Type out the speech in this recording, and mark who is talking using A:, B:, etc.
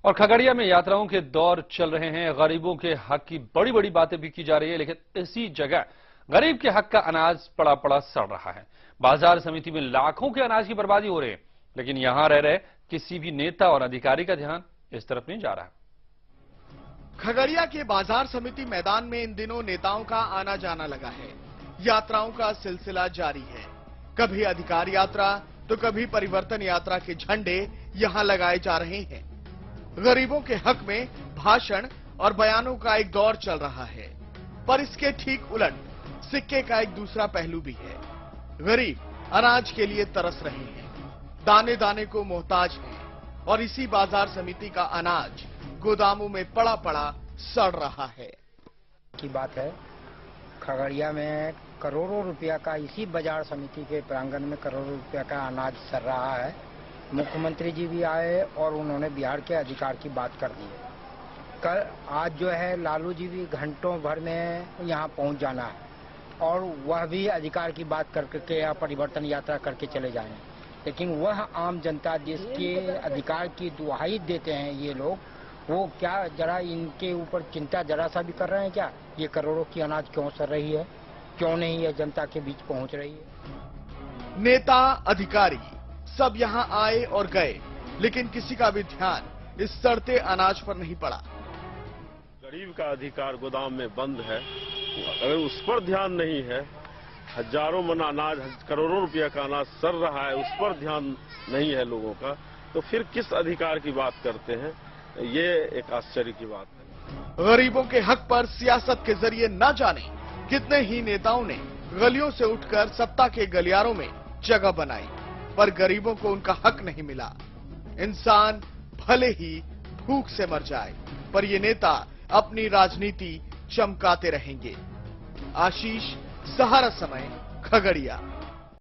A: और खगड़िया में यात्राओं के दौर चल रहे हैं। गरीबों के हक की बड़ी बड़ी बातें भी की जा रही है, लेकिन इसी जगह गरीब के हक का अनाज पड़ा पड़ा सड़ रहा है। बाजार समिति में लाखों के अनाज की बर्बादी हो रही है, लेकिन यहां रह रहे किसी भी नेता और अधिकारी का ध्यान इस तरफ नहीं जा रहा।
B: खगड़िया के बाजार समिति मैदान में इन दिनों नेताओं का आना जाना लगा है। यात्राओं का सिलसिला जारी है। कभी अधिकार यात्रा तो कभी परिवर्तन यात्रा के झंडे यहां लगाए जा रहे हैं। गरीबों के हक में भाषण और बयानों का एक दौर चल रहा है, पर इसके ठीक उलट सिक्के का एक दूसरा पहलू भी है। गरीब अनाज के लिए तरस रहे हैं, दाने दाने को मोहताज हैं, और इसी बाजार समिति का अनाज गोदामों में पड़ा पड़ा सड़ रहा है।
C: की बात है, खगड़िया में करोड़ों रुपया का इसी बाजार समिति के प्रांगण में करोड़ों रुपया का अनाज सड़ रहा है। मुख्यमंत्री जी भी आए और उन्होंने बिहार के अधिकार की बात कर दी है। कल आज जो है लालू जी भी घंटों भर में यहाँ पहुँच जाना है, और वह भी अधिकार की बात करके या परिवर्तन यात्रा करके चले जाएं। लेकिन वह आम जनता जिसके अधिकार की दुहाई देते हैं ये लोग, वो क्या जरा इनके ऊपर चिंता जरा सा भी कर रहे हैं क्या? ये करोड़ों की अनाज क्यों सड़ रही है, क्यों नहीं ये जनता के बीच पहुंच रही है?
B: नेता अधिकारी सब यहां आए और गए, लेकिन किसी का भी ध्यान इस सड़ते अनाज पर नहीं पड़ा।
D: गरीब का अधिकार गोदाम में बंद है, अगर उस पर ध्यान नहीं है, हजारों मन अनाज करोड़ों रुपया का अनाज सड़ रहा है, उस पर ध्यान नहीं है लोगों का, तो फिर किस अधिकार की बात करते हैं? ये एक आश्चर्य की बात है।
B: गरीबों के हक पर सियासत के जरिए न जाने कितने ही नेताओं ने गलियों से उठकर सत्ता के गलियारों में जगह बनाई, पर गरीबों को उनका हक नहीं मिला। इंसान भले ही भूख से मर जाए, पर ये नेता अपनी राजनीति चमकाते रहेंगे। आशीष, सहारा समय, खगड़िया।